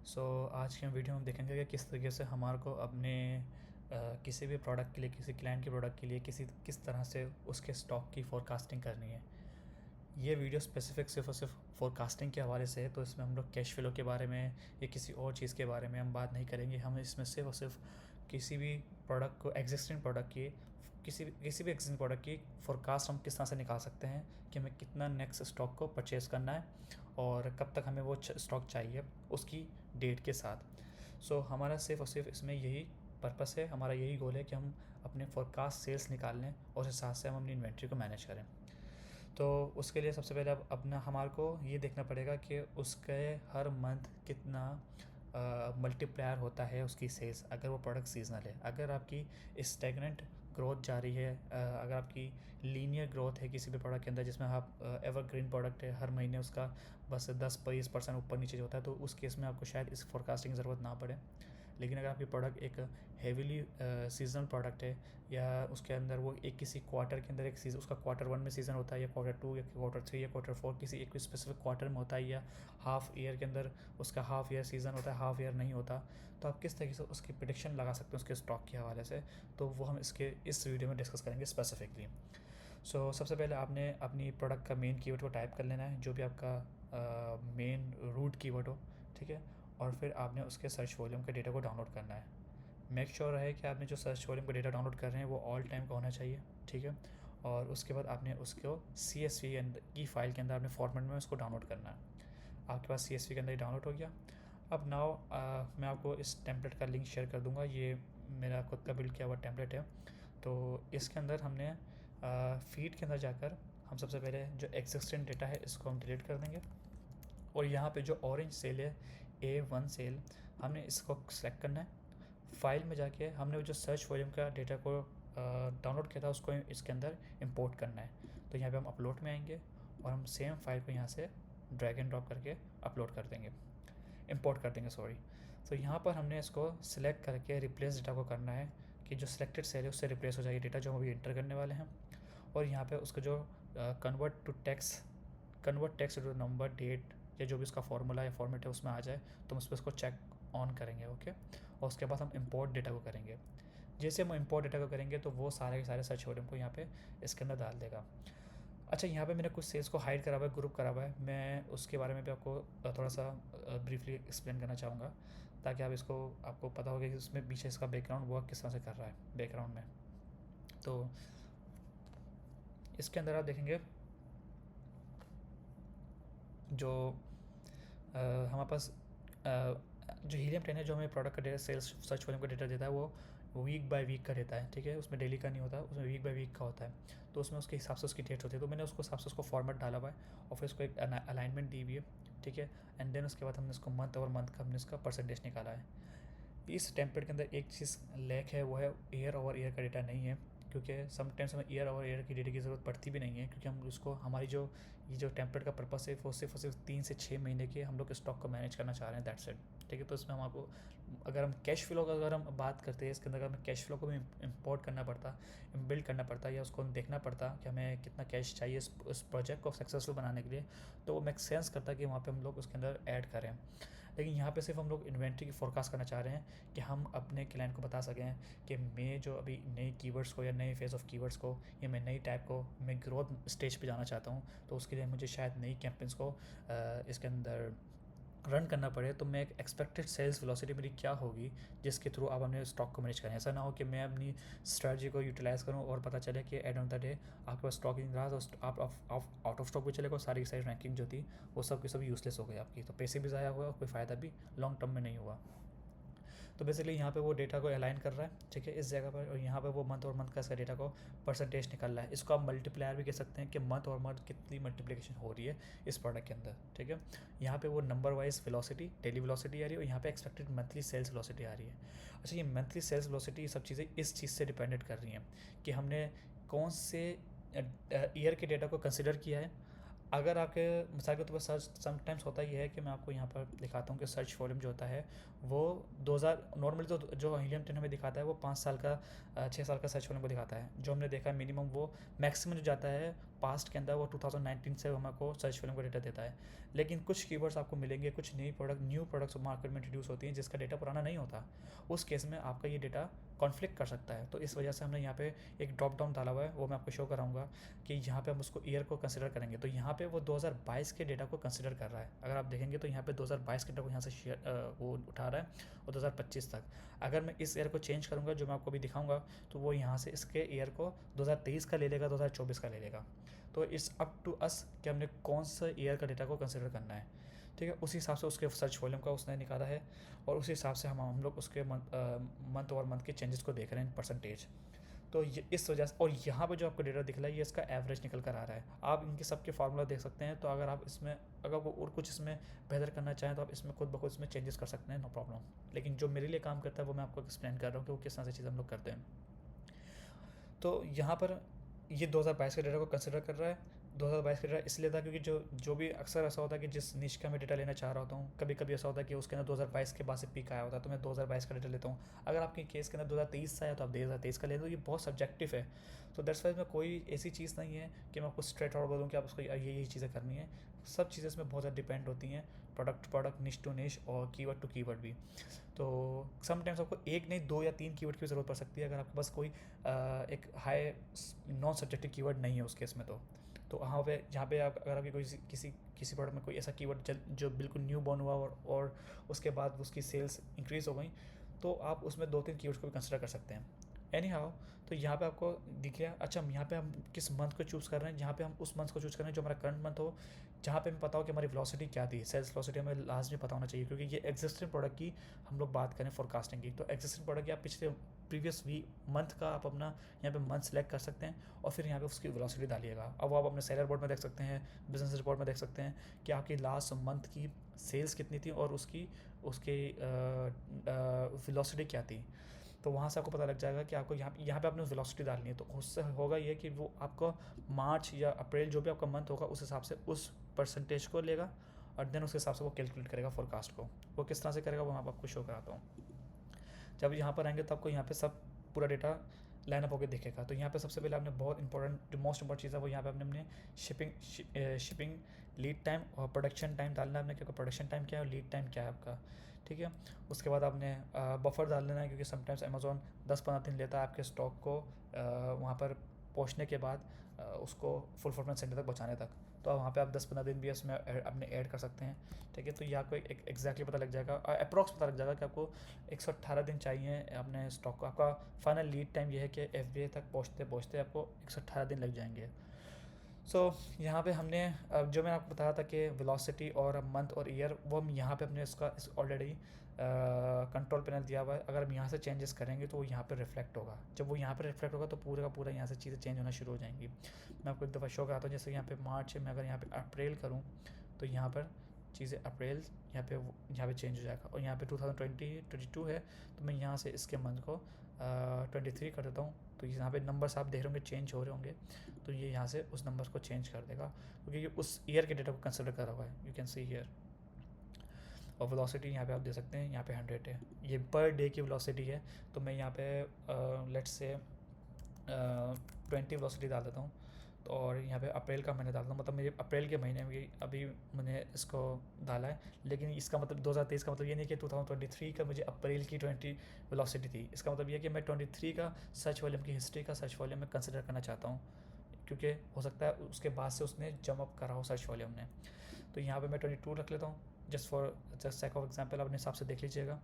आज के हम वीडियो में देखेंगे कि किस तरीके से हमारे को अपने किसी भी प्रोडक्ट के लिए, किसी क्लाइंट के प्रोडक्ट के लिए किस तरह से उसके स्टॉक की फोरकास्टिंग करनी है। ये वीडियो स्पेसिफिक सिर्फ और सिर्फ फोरकास्टिंग के हवाले से है, तो इसमें हम लोग कैश फ्लो के बारे में या किसी और चीज़ के बारे में हम बात नहीं करेंगे। हम इसमें सिर्फ और सिर्फ किसी भी प्रोडक्ट को, एग्जिस्टिंग प्रोडक्ट की, किसी भी एग्जिस्टिंग प्रोडक्ट की फोरकास्ट हम किस तरह से निकाल सकते हैं कि हमें कितना नेक्स्ट स्टॉक को परचेज़ करना है और कब तक हमें वो स्टॉक चाहिए उसकी डेट के साथ। हमारा सिर्फ और सिर्फ इसमें यही पर्पस है, हमारा यही गोल है कि हम अपने फोरकास्ट सेल्स निकाल लें और उस हिसाब से हम अपनी इन्वेंट्री को मैनेज करें। तो उसके लिए सबसे पहले अब अपना हमारे को ये देखना पड़ेगा कि उसके हर मंथ कितना मल्टीप्लायर होता है उसकी सेल्स, अगर वो प्रोडक्ट सीजनल है। अगर आपकी स्टेगनेंट ग्रोथ जारी है, अगर आपकी लीनियर ग्रोथ है किसी भी प्रोडक्ट के अंदर, जिसमें आप एवरग्रीन प्रोडक्ट है, हर महीने उसका बस 10-20% ऊपर नीचे होता है, तो उस केस में आपको शायद इस फोरकास्टिंग की ज़रूरत ना पड़े। लेकिन अगर आपकी प्रोडक्ट एक हेवीली सीजनल प्रोडक्ट है या उसके अंदर वो एक किसी क्वार्टर के अंदर एक सीजन, उसका Q1 में सीज़न होता है या Q2 या Q3 या Q4 किसी एक स्पेसिफिक क्वार्टर में होता है, या हाफ ईयर के अंदर उसका हाफ ईयर सीज़न होता है, हाफ ईयर नहीं होता, तो आप किस तरीके से उसकी प्रेडिक्शन लगा सकते हैं उसके स्टॉक के हवाले से, तो वो हम इस वीडियो में डिस्कस करेंगे स्पेसिफिकली। सबसे पहले आपने अपनी प्रोडक्ट का मेन कीवर्ड को टाइप कर लेना है, जो भी आपका मेन रूट कीवर्ड हो, ठीक है। और फिर आपने उसके सर्च वॉल्यूम के डेटा को डाउनलोड करना है। मेक श्योर रहे कि आपने जो सर्च वॉल्यूम का डेटा डाउनलोड कर रहे हैं वो ऑल टाइम का होना चाहिए, ठीक है। और उसके बाद आपने उसको CSV की फ़ाइल के अंदर आपने फॉर्मेट में उसको डाउनलोड करना है। आपके पास CSV के अंदर डाउनलोड हो गया। अब नाउ मैं आपको इस टेम्पलेट का लिंक शेयर कर दूंगा। ये मेरा खुद का बिल्ड किया हुआ टेम्पलेट है। तो इसके अंदर हमने फीड के अंदर जाकर हम सबसे पहले जो एग्जिस्टिंग डेटा है इसको हम डिलीट कर देंगे, और यहाँ पे जो ऑरेंज सेल है A1 सेल, हमने इसको सेलेक्ट करना है। फाइल में जाके हमने जो सर्च वॉल्यूम का डेटा को डाउनलोड किया था उसको इसके अंदर इंपोर्ट करना है। तो यहाँ पे हम अपलोड में आएंगे और हम सेम फाइल को यहाँ से ड्रैग एंड ड्रॉप करके अपलोड कर देंगे, इंपोर्ट कर देंगे, सॉरी। तो यहाँ पर हमने इसको सिलेक्ट करके रिप्लेस डेटा को करना है कि जो सिलेक्टेड सेल है उससे रिप्लेस हो जाएगी डेटा जो हम अभी इंटर करने वाले हैं। और यहाँ पे उसका जो convert text to number, date या जो भी उसका फॉर्मूला या फॉर्मेट है उसमें आ जाए, तो हम उस पर उसको चेक ऑन करेंगे, ओके। और उसके बाद हम इंपोर्ट डेटा को करेंगे। जैसे हम इंपोर्ट डेटा को करेंगे तो वो सारे के सारे सर्च वॉल्यूम को यहाँ पे इसके अंदर डाल देगा। अच्छा, यहाँ पे मैंने कुछ सेल्स को हाइड करा हुआ है, ग्रुप करा हुआ है, मैं उसके बारे में भी आपको थोड़ा सा ब्रीफली एक्सप्लेन करना चाहूँगा, ताकि आपको पता होगा कि उसमें पीछे इसका बैकग्राउंड वर्क किस तरह से कर रहा है बैकग्राउंड में। तो इसके अंदर आप देखेंगे जो हमारे पास जो हीलियम 10 है, जो हमें प्रोडक्ट का डेटा, सेल्स सर्च वॉल्यूम का डेटा देता है, वो वीक बाय वीक का देता है, ठीक है। उसमें डेली का नहीं होता, उसमें वीक बाय वीक का होता है। तो उसमें उसके हिसाब से उसकी डेट होती है। तो मैंने उसको हिसाब से उसको फॉर्मेट डाला हुआ है और फिर उसको एक अलाइनमेंट दी हुई है, ठीक है। एंड देन उसके बाद हमने उसको मंथ और मंथ का हमने उसका परसेंटेज निकाला है। इस टेम्पलेट के अंदर एक चीज़ लैक है, वो है ईयर ओवर ईयर का डेटा नहीं है, क्योंकि समटाइम्स हमें ईयर ओवर ईयर की डेटा की ज़रूरत पड़ती भी नहीं है, क्योंकि हम उसको हमारी ये जो टेम्पलेट का पर्पस है वो सिर्फ और सिर्फ 3 से 6 महीने के हम लोग स्टॉक को मैनेज करना चाह रहे हैं, दैट्स इट, ठीक है। तो इसमें हम आपको, अगर हम कैश फ्लो का अगर हम बात करते हैं, इसके अंदर अगर हमें कैश फ्लो को भी इम्पोर्ट करना पड़ता, बिल्ड करना पड़ता, या उसको देखना पड़ता कि हमें कितना कैश चाहिए इस प्रोजेक्ट को सक्सेसफुल बनाने के लिए, तो वो मेक सेंस करता कि वहाँ पे हम लोग उसके अंदर ऐड करें। लेकिन यहाँ पे सिर्फ हम लोग इन्वेंट्री की फोरकास्ट करना चाह रहे हैं कि हम अपने क्लाइंट को बता सकें कि मैं जो अभी नए कीवर्ड्स को या नए फेज ऑफ कीवर्ड्स को या मैं नई टाइप को मैं ग्रोथ स्टेज पे जाना चाहता हूँ, तो उसके लिए मुझे शायद नई कैंपेन्स को इसके अंदर रन करना पड़े। तो मैं एक एक्सपेक्टेड सेल्स वेलोसिटी मेरी क्या होगी जिसके थ्रू आप अपने स्टॉक को मैनेज करें। ऐसा ना हो कि मैं अपनी स्ट्रेटजी को यूटिलाइज़ करूं और पता चले कि एंड ऑफ द डे आपके पास स्टॉक नहीं रहा, तो आप आउट ऑफ स्टॉक भी चले गए, सारी की सारी रैंकिंग जो थी वो सब की सब यूजलेस हो गई आपकी, तो पैसे भी ज़ाया हुआ और कोई फ़ायदा भी लॉन्ग टर्म में नहीं हुआ। तो बेसिकली यहाँ पे वो डेटा को अलाइन कर रहा है, ठीक है, इस जगह पर, और यहाँ पे वो मंथ और मंथ का इसका डेटा को परसेंटेज निकल रहा है। इसको आप मल्टीप्लायर भी कह सकते हैं कि मंथ और मंथ कितनी मल्टीप्लिकेशन हो रही है इस प्रोडक्ट के अंदर, ठीक है। यहाँ पे वो number wise velocity, daily velocity आ रही है, और यहाँ पे एक्सपेक्टेड मंथली सेल्स वेलोसिटी आ रही है। अच्छा, ये मंथली सेल्स वेलोसिटी, ये सब चीज़ें इस चीज़ से डिपेंडेंट कर रही हैं कि हमने कौन से ईयर के डेटा को कंसिडर किया है। अगर आपके मिसाल के तौर पर सर्च समटाइम्स होता ही है कि मैं आपको यहाँ पर दिखाता हूँ कि सर्च वॉल्यूम जो होता है वो 2000 नॉर्मली, तो जो हीलियम 10 हमें दिखाता है वो 5 साल का 6 साल का सर्च वॉल्यूम को दिखाता है। जो हमने देखा है मिनिमम वो मैक्सिमम जो जाता है पास्ट के अंदर वो 2019 से हमको सर्च वॉल्यूम का डेटा देता है। लेकिन कुछ कीवर्ड्स आपको मिलेंगे, कुछ न्यू प्रोडक्ट्स मार्केट में इंट्रोड्यूस होती हैं जिसका डेटा पुराना नहीं होता, उस केस में आपका ये डेटा कॉन्फ्लिक्ट कर सकता है। तो इस वजह से हमने यहाँ पे एक ड्रॉप डाउन डाला हुआ है, वो मैं आपको शो कराऊंगा कि यहाँ पे हम उसको ईयर को कंसिडर करेंगे। तो यहाँ पे वो 2022 के डेटा को कंसिडर कर रहा है। अगर आप देखेंगे तो यहाँ पे 2022 के डेटा को यहाँ से वो उठा रहा है और 2025 तक। अगर मैं इस ईयर को चेंज करूँगा जो मैं आपको अभी दिखाऊंगा, तो वो यहाँ से इसके ईयर को 2023 का ले लेगा, 2024 का ले लेगा। तो इट्स अप टू अस कि हमने कौन सा ईयर का डेटा को कंसिडर करना है, ठीक है। उसी हिसाब से उसके सर्च वॉल्यूम का उसने निकाला है और उसी हिसाब से हम लोग उसके मंथ और मंथ के चेंजेस को देख रहे हैं इन परसेंटेज। तो ये इस वजह से, और यहाँ पे जो आपको डेटा दिख रहा है ये इसका एवरेज निकल कर आ रहा है। आप इनके सबके फार्मूला देख सकते हैं। तो अगर आप इसमें अगर वो और कुछ इसमें बेहतर करना चाहें तो आप इसमें खुद ब खुद इसमें चेंजेस कर सकते हैं, नो प्रॉब्लम। लेकिन जो मेरे लिए काम करता है वो मैं आपको एक्सप्लेन कर रहा हूँ कि वो किस तरह से चीज़ हम लोग करते हैं। तो यहाँ पर ये 2022 के डेटा को कंसिडर कर रहा है। 2022 का डेटा इसलिए था क्योंकि जो भी अक्सर ऐसा होता है कि जिस निश का मैं डेटा लेना चाह रहा होता हूँ, कभी कभी ऐसा होता है कि उसके अंदर 2022 के बाद से पीक आया होता है, तो मैं 2022 का डेटा लेता हूँ। अगर आपके केस के अंदर 2023 से आया तो आप 2023 का ले दो। ये बहुत सब्जेक्टिव है। तो दैट्स वाइज में कोई ऐसी चीज़ नहीं है कि मैं आपको स्ट्रेट आउट बोलूँ कि आप उसको ये चीज़ें करनी है। सब चीज़ें इसमें बहुत ज़्यादा डिपेंड होती हैं, प्रोडक्ट निश टू निश और कीवर्ड टू कीवर्ड भी। तो समटाइम्स आपको एक नहीं 2 या 3 कीवर्ड की ज़रूरत पड़ सकती है अगर आपके पास कोई एक हाई नॉन सब्जेक्टिव कीवर्ड नहीं है उस केस में। तो वहाँ पे जहाँ पे आप अगर आपकी कोई किसी प्रोडक्ट में कोई ऐसा कीवर्ड जो बिल्कुल न्यू बॉर्न हुआ और उसके बाद उसकी सेल्स इंक्रीज़ हो गई, तो आप उसमें 2-3 कीवर्ड्स को भी कंसिडर कर सकते हैं। एनी हाउ, तो यहाँ पे आपको दिख गया। अच्छा, हम यहाँ पे हम किस मंथ को चूज़ कर रहे हैं, जहाँ पे हम उस मंथ को चूज़ कर रहे हैं जो हमारा करंट मंथ हो, जहाँ पे हमें पता हो कि हमारी वेलोसिटी क्या थी। सेल्स वेलोसिटी हमें लाजमी पता होना चाहिए, क्योंकि ये एग्जिस्टिंग प्रोडक्ट की हम लोग बात करें फोरकास्टिंग की। तो एग्जिस्टिंग प्रोडक्ट की आप प्रीवियस मंथ का आप अपना यहाँ पे मंथ सेलेक्ट कर सकते हैं और फिर यहाँ पे उसकी वेलोसिटी डालिएगा। अब वो आप अपने सेलर बोर्ड में देख सकते हैं, बिजनेस रिपोर्ट में देख सकते हैं कि आपकी लास्ट मंथ की सेल्स कितनी थी और उसकी वेलोसिटी क्या थी। तो वहाँ से आपको पता लग जाएगा कि आपको यहाँ पे आपने वेलोसिटी डालनी है। तो उससे होगा ये कि वो आपका मार्च या अप्रैल जो भी आपका मंथ होगा उस हिसाब से उस परसेंटेज को लेगा और देन उसके हिसाब से वो कैलकुलेट करेगा फोरकास्ट को। वो किस तरह से करेगा वो मैं आपको शो कराता हूँ। जब यहाँ पर आएंगे तो आपको यहाँ पे सब पूरा डेटा लाइनअप होकर दिखेगा। तो यहाँ पे सबसे पहले आपने बहुत इंपॉर्टेंट, जो मोस्ट इंपॉर्टेंट चीज़ है वो यहाँ पे अपने शिपिंग लीड टाइम और प्रोडक्शन टाइम डालना है आपने, क्योंकि प्रोडक्शन टाइम क्या है और लीड टाइम क्या है आपका, ठीक है। उसके बाद आपने बफर डाल देना है, क्योंकि समटाइम्स अमेज़ॉन 10-15 दिन लेता है आपके स्टॉक को वहाँ पर पहुँचने के बाद उसको फुलफिलमेंट सेंटर तक पहुँचाने तक। तो वहाँ पे आप 10-15 दिन भी इसमें अपने ऐड कर सकते हैं, ठीक है। तो ये आपको एग्जैक्टली पता लग जाएगा, अप्रॉक्स पता लग जाएगा कि आपको 118 दिन चाहिए अपने स्टॉक को। आपका फाइनल लीड टाइम ये है कि FBA तक पहुँचते आपको 118 दिन लग जाएंगे। यहाँ पे हमने जो मैं आपको बताया था कि वेलोसिटी और मंथ और ईयर, वो हम यहाँ पे हमने इसका ऑलरेडी कंट्रोल पैनल दिया हुआ है। अगर हम यहाँ से चेंजेस करेंगे तो वो यहाँ पे रिफ्लेक्ट होगा। जब वो यहाँ पे रिफ्लेक्ट होगा तो पूरे का पूरा यहाँ से चीज़ें चेंज होना शुरू हो जाएंगी। मैं आपको एक दफ़ा शो कराता हूँ। जैसे यहाँ पे मार्च है, मैं अगर यहाँ पे अप्रैल करूँ तो यहाँ पर चीज़ें अप्रैल यहाँ पे चेंज हो जाएगा। और यहाँ पे 2022 है तो मैं यहाँ से इसके मंथ को 23 कर देता हूँ। तो यहाँ पे नंबर्स आप देख रहे होंगे चेंज हो रहे होंगे, तो ये यहाँ से उस नंबर्स को चेंज कर देगा, क्योंकि ये उस ईयर के डेटा को कंसिडर करा हुआ है। You can see here. और वेलोसिटी यहाँ पे आप देख सकते हैं, यहाँ पे 100 है, ये पर डे की वेलोसिटी है। तो मैं यहाँ पे लेट्स से 20 वेलोसिटी डाल देता हूँ। तो और यहाँ पे अप्रैल का महीने डालता हूँ, मतलब मेरे अप्रैल के महीने में अभी मैंने इसको डाला है। लेकिन इसका मतलब 2023 का मतलब ये नहीं कि 2023 का मुझे अप्रैल की 20 वेलोसिटी थी। इसका मतलब ये कि मैं 23 का सर्च वॉल्यूम की हिस्ट्री का सर्च वॉल्यूम में कंसिडर करना चाहता हूँ, क्योंकि हो सकता है उसके बाद से उसने जम अप करा हो सर्च वॉल्यूम ने। तो यहाँ पे मैं 22 रख लेता हूँ, जस्ट सेक ऑफ एग्जाम्पल अपने हिसाब से देख लीजिएगा।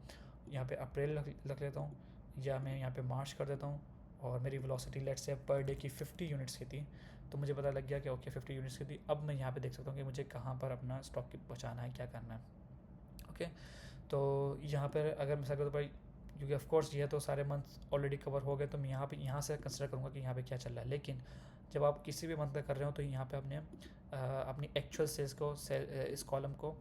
यहाँ पे अप्रैल रख लेता हूँ, या मैं यहाँ पे मार्च कर देता हूँ। और मेरी velocity let's say per day की 50 यूनिट्स की थी, तो मुझे पता लग गया कि ओके 50 यूनिट्स की थी। अब मैं यहाँ पे देख सकता हूँ कि मुझे कहाँ पर अपना स्टॉक पहुँचाना है, क्या करना है, ओके। तो यहाँ पर अगर मैं सकता तो क्योंकि ऑफकोर्स ये तो सारे मंथ ऑलरेडी कवर हो गए, तो मैं यहाँ से कंसिडर करूँगा कि यहाँ पे क्या चल रहा है। लेकिन जब आप किसी भी मंथ में कर रहे हो तो यहाँ पे आपने अपनी एक्चुअल सेल्स को इस कॉलम को,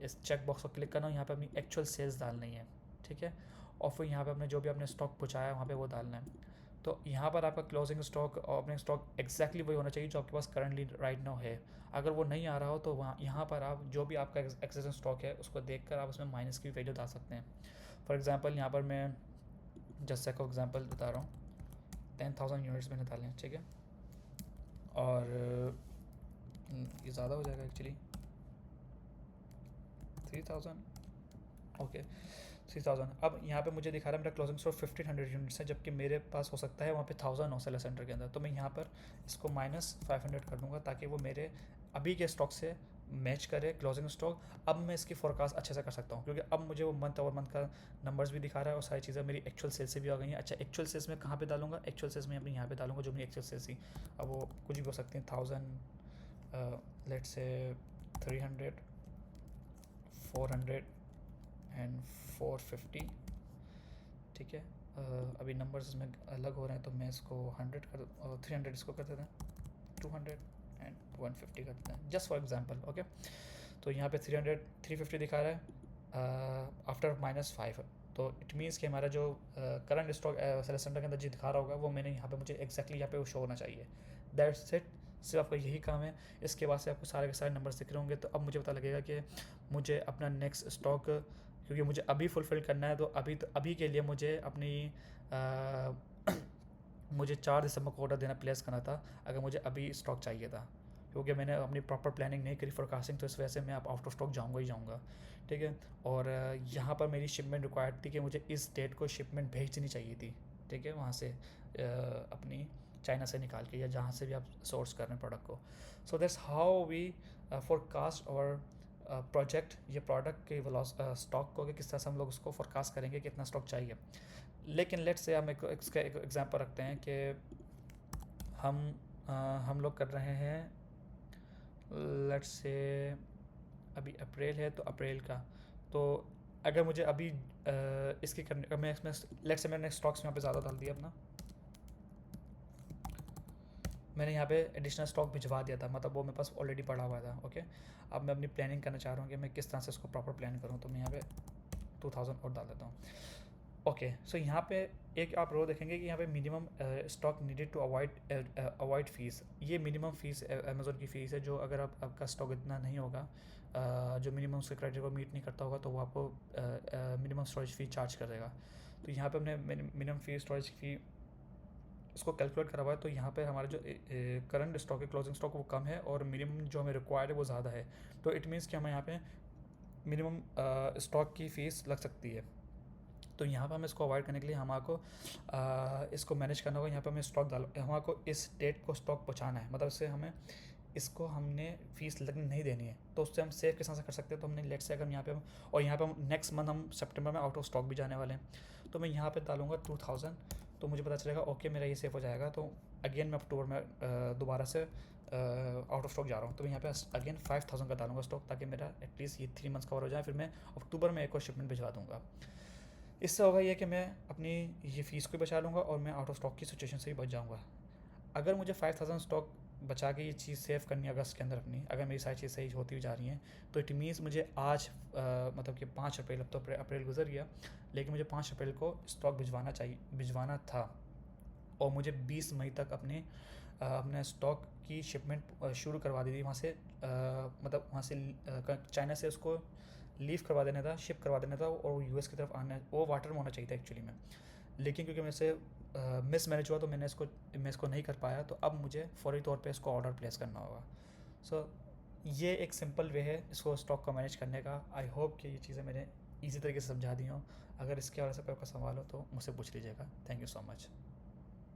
इस चेक बॉक्स को क्लिक करना, यहाँ पे अपनी एक्चुअल सेल्स डालनी है, ठीक है। और फिर यहाँ पे अपने जो भी आपने स्टॉक पहुँचाया वहाँ पे वो डालना है। तो यहाँ पर आपका क्लोजिंग स्टॉक और अपने स्टॉक एक्जैक्टली वही होना चाहिए जो आपके पास करंटली राइट नाउ है। अगर वो नहीं आ रहा हो तो वहाँ यहाँ पर आप जो भी आपका एक्सिस्टिंग स्टॉक है उसको देखकर आप उसमें माइनस की वैल्यू डाल सकते हैं। फॉर एग्जांपल यहाँ पर मैं जस्ट सेक ऑफ एग्जांपल बता रहा हूँ, 10,000 यूनिट्स मैंने डाले हैं, ठीक है। और ये ज़्यादा हो जाएगा एक्चुअली 3000, ओके 3000। अब यहाँ पे मुझे दिखा रहा है मेरा क्लोजिंग स्टॉक 1500 यूनिट्स है, जबकि मेरे पास हो सकता है वहाँ पे 1000 हो सेलर सेंटर के अंदर। तो मैं यहाँ पर इसको -500 कर दूँगा ताकि वो मेरे अभी के स्टॉक से मैच करे क्लोजिंग स्टॉक। अब मैं इसकी फोरकास्ट अच्छे से कर सकता हूँ, क्योंकि अब मुझे वो मंथ ओवर मंथ का नंबर्स भी दिखा रहा है और सारी चीज़ें मेरी एक्चुअल सेल्स से भी आ गई हैं। अच्छा, एक्चुअल सेल्स में कहाँ पे डालूंगा? एक्चुअल सेल्स में अपनी यहाँ पे डालूंगा जो मेरी एक्चुअल सेल्स थी। अब वो कुछ भी हो सकती हैं, 1000, लेट्स से 300, 400 एंड 450, ठीक है। अभी नंबर्स इसमें अलग हो रहे हैं, तो मैं इसको 100 कर 300 इसको कर देते हैं, 200 एंड 150 कर देते हैं, जस्ट फॉर एग्जांपल, ओके। तो यहाँ पे 300 350 दिखा रहा है आफ्टर -5। तो इट मीन्स कि हमारा जो करंट स्टॉक सेलर सेंटर के अंदर जो दिखा रहा होगा वो मैंने यहाँ पे मुझे एक्जैक्टली यहाँ पे वो शो होना चाहिए। दैट्स इट, सिर्फ आपका यही काम है। इसके बाद से आपको सारे के सारे नंबर्स दिख रहे होंगे, तो अब मुझे पता लगेगा कि मुझे अपना नेक्स्ट स्टॉक, क्योंकि मुझे अभी फुलफिल करना है, तो अभी के लिए मुझे अपनी मुझे 4 दिसंबर को ऑर्डर देना प्लेस करना था, अगर मुझे अभी स्टॉक चाहिए था, क्योंकि मैंने अपनी प्रॉपर प्लानिंग नहीं करी फोरकास्टिंग, तो इस वजह से मैं अब आउट ऑफ स्टॉक जाऊंगा ही जाऊंगा, ठीक है। और यहाँ पर मेरी शिपमेंट रिक्वायर्ड थी कि मुझे इस डेट को शिपमेंट भेजनी चाहिए थी, ठीक है, वहाँ से अपनी चाइना से निकाल के या जहाँ से भी आप सोर्स कर रहे हैं प्रोडक्ट को। So that's how we forecast और प्रोजेक्ट ये प्रोडक्ट के स्टॉक को, कि किस तरह से हम लोग उसको फोरकास्ट करेंगे कितना स्टॉक चाहिए। लेकिन लेट्स से हम इसका एक एग्जांपल रखते हैं कि हम लोग कर रहे हैं, लेट्स से अभी अप्रैल है, तो अप्रैल का, तो अगर मुझे अभी इसकी करने, मैं इसमें लेट्स से मैंने स्टॉक्स यहाँ पे ज़्यादा डाल दिया अपना, मैंने यहाँ पे एडिशनल स्टॉक भिजवा दिया था, मतलब वो मेरे पास ऑलरेडी पड़ा हुआ था, ओके। अब मैं अपनी प्लानिंग करना चाह रहा हूँ कि मैं किस तरह से उसको प्रॉपर प्लान करूँ, तो मैं यहाँ पे 2000 और डाल देता हूँ, ओके। सो यहाँ पे एक आप रो देखेंगे कि यहाँ पे minimum stock needed to avoid fees. ये मिनिमम फ़ीस अमेज़ोन की फ़ीस है, जो अगर आपका स्टॉक इतना नहीं होगा, जो मिनिमम उसके क्राइटेरिया को मीट नहीं करता होगा, तो वो आपको मिनिमम स्टोरेज फ़ी चार्ज कर देगा। तो यहाँ पे हमने मिनिमम फ़ी स्टोरेज फ़ी इसको कैलकुलेट करा हुआ है, तो यहाँ पे हमारा जो करंट स्टॉक है, क्लोजिंग स्टॉक, वो कम है और मिनिमम जो हमें रिक्वायर्ड है वो ज़्यादा है। तो इट मीन्स कि हमें यहाँ पे मिनिमम स्टॉक की फ़ीस लग सकती है। तो यहाँ पर हमें इसको अवॉइड करने के लिए हमारे को इसको मैनेज करना होगा। यहाँ पर हमें स्टॉक हमारे को इस डेट को स्टॉक पहुँचाना है, मतलब इससे हमें इसको हमने फ़ीस लगने नहीं देनी है। तो उससे हम सेव किस तरह से कर सकते हैं, तो हमने लेट से अगर यहाँ पे और यहाँ पे हम नेक्स्ट मंथ हम सितंबर में आउट ऑफ स्टॉक भी जाने वाले हैं, तो मैं यहाँ पे डालूंगा 2000, तो मुझे पता चलेगा ओके मेरा ये सेव हो जाएगा। तो अगेन मैं अक्टूबर में दोबारा से आउट ऑफ स्टॉक जा रहा हूँ, तो मैं यहाँ पे अगेन 5000 का डालूंगा स्टॉक, ताकि मेरा एटलीस्ट ये 3 मंथ्स कवर हो जाए। फिर मैं अक्टूबर में एक और शिपमेंट भिजवा दूँगा। इससे होगा ये कि मैं अपनी ये फ़ीस को बचा लूँगा और मैं आउट ऑफ स्टॉक की सिचुएशन से भी बच जाऊँगा। अगर मुझे 5000 स्टॉक बचा के ये चीज़ सेव करनी है अगस्त के अंदर अपनी, अगर मेरी सारी चीज़ सही होती हुई जा रही हैं, तो इट मीन्स मुझे आज मतलब कि 5 अप्रैल, अब तो अप्रैल गुजर गया, लेकिन मुझे 5 अप्रैल को स्टॉक भिजवाना था, और मुझे 20 मई तक अपने स्टॉक की शिपमेंट शुरू करवा दी थी वहाँ से, मतलब वहाँ से चाइना से उसको लीव करवा देना था, शिप करवा देना था, और वो यूएस की तरफ वो वाटर में होना चाहिए था एक्चुअली में। लेकिन क्योंकि मेरे से मिस मैनेज हुआ, तो मैं इसको नहीं कर पाया, तो अब मुझे फौरी तौर पे इसको ऑर्डर प्लेस करना होगा। सो ये एक सिंपल वे है इसको स्टॉक को मैनेज करने का। आई होप कि ये चीज़ें मैंने ईजी तरीके से समझा दी हों। अगर इसके बारे से कोई आपका सवाल हो तो मुझसे पूछ लीजिएगा। Thank you so much.